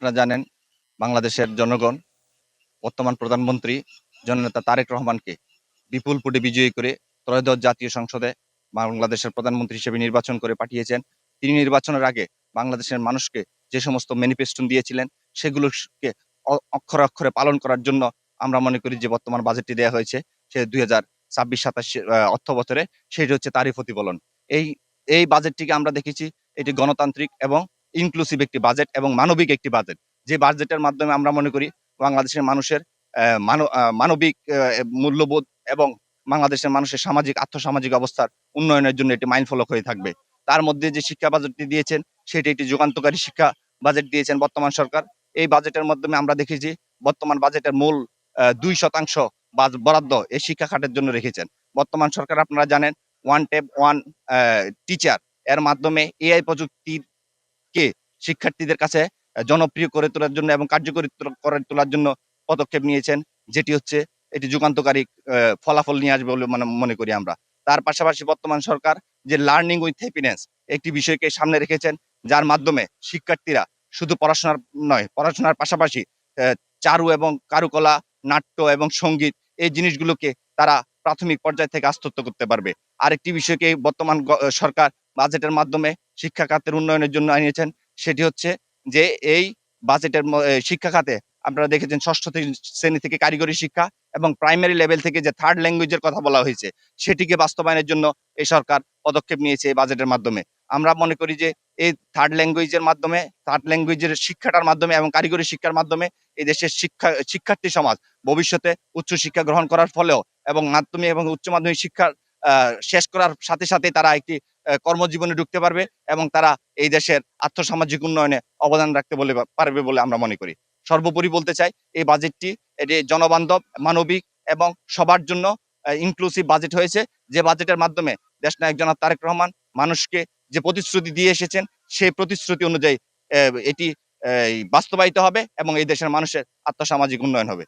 আপনারা জানেন বাংলাদেশের জনগণ বর্তমান প্রধানমন্ত্রী জননেতা তারেক রহমানকে বিপুল ভোটে বিজয়ী করে ত্রয়োদশ জাতীয় সংসদে বাংলাদেশের প্রধানমন্ত্রী হিসেবে নির্বাচন করে পাঠিয়েছেন। তিনি নির্বাচনের আগে বাংলাদেশের মানুষকে যে সমস্ত ম্যানিফেস্টো দিয়েছিলেন সেগুলোকে অক্ষরে অক্ষরে পালন করার জন্য আমরা মনে করি যে বর্তমান বাজেটটি দেওয়া হয়েছে সে 2026-27 অর্থ বছরে, সেটি হচ্ছে তারই প্রতিফলন। এই এই বাজেটটিকে আমরা দেখেছি এটি গণতান্ত্রিক এবং ইনক্লুসিভ একটি বাজেট এবং মানবিক একটি বাজেট। যে বাজেটের মাধ্যমে আমরা মনে করি বাংলাদেশের মানুষের মানবিক মূল্যবোধ এবং বাংলাদেশের মানুষের সামাজিক আর্থসামাজিক অবস্থার উন্নয়নের জন্য এটি মাইলফলক হয়ে থাকবে। তার মধ্যে যে শিক্ষা বাজেটটি দিয়েছেন সেটি একটি যুগান্তকারী শিক্ষা বাজেট দিয়েছেন বর্তমান সরকার। এই বাজেটের মাধ্যমে আমরা দেখেছি বর্তমান বাজেটের মূল 2% বরাদ্দ এই শিক্ষা খাতের জন্য রেখেছেন। বর্তমান সরকার আপনারা জানেন ওয়ান ট্যাব ওয়ান টিচার এর মাধ্যমে এআই প্রযুক্তিকে শিক্ষার্থীদের কাছে জনপ্রিয় করে তোলার জন্য এবং কার্যকরী করে তোলার জন্য পদক্ষেপ নিয়েছেন, যেটি হচ্ছে এটি যুগান্তকারী ফলাফল নিয়ে আসবে বলে মনে করি আমরা। তার পাশাপাশি বর্তমান সরকার যে লার্নিং উইথ হ্যাপিনেস একটি বিষয়কে সামনে রেখেছেন, যার মাধ্যমে শিক্ষার্থীরা শুধু পড়াশোনার নয়, পড়াশোনার পাশাপাশি চারু এবং কারুকলা, নাট্য এবং সঙ্গীত এই জিনিসগুলোকে তারা প্রাথমিক পর্যায় থেকে আয়ত্ত করতে পারবে। আরেকটি বিষয়কে বর্তমান সরকার বাজেটের মাধ্যমে শিক্ষা খাতের উন্নয়নের জন্য আনিয়েছেন, সেটি হচ্ছে যে এই বাজেটের শিক্ষা খাতে আপনারা দেখেছেন ষষ্ঠ শ্রেণী থেকে কারিগরি শিক্ষা এবং প্রাইমারি লেভেল থেকে যে থার্ড ল্যাঙ্গুয়েজের কথা বলা হয়েছে সেটিকে বাস্তবায়নের জন্য এই সরকার পদক্ষেপ নিয়েছে এই বাজেটের মাধ্যমে। আমরা মনে করি যে এই থার্ড ল্যাঙ্গুয়েজের শিক্ষাটার মাধ্যমে এবং কারিগরি শিক্ষার মাধ্যমে এই দেশের শিক্ষার্থী সমাজ ভবিষ্যতে উচ্চশিক্ষা গ্রহণ করার ফলেও এবং মাধ্যমিক এবং উচ্চ মাধ্যমিক শিক্ষা শেষ করার সাথে সাথে তারা একটি কর্মজীবনে ঢুকতে পারবে এবং তারা এই দেশের আর্থসামাজিক উন্নয়নে অবদান রাখতে পারবে বলে আমরা মনে করি। সর্বোপরি বলতে চাই এই বাজেটটি এটি জনবান্ধব, মানবিক এবং সবার জন্য ইনক্লুসিভ বাজেট হয়েছে, যে বাজেটের মাধ্যমে দেশনায়ক জনাব তারেক রহমান মানুষকে যে প্রতিশ্রুতি দিয়ে এসেছেন সেই প্রতিশ্রুতি অনুযায়ী এটি বাস্তবায়িত হবে এবং এই দেশের মানুষের আর্থসামাজিক উন্নয়ন হবে।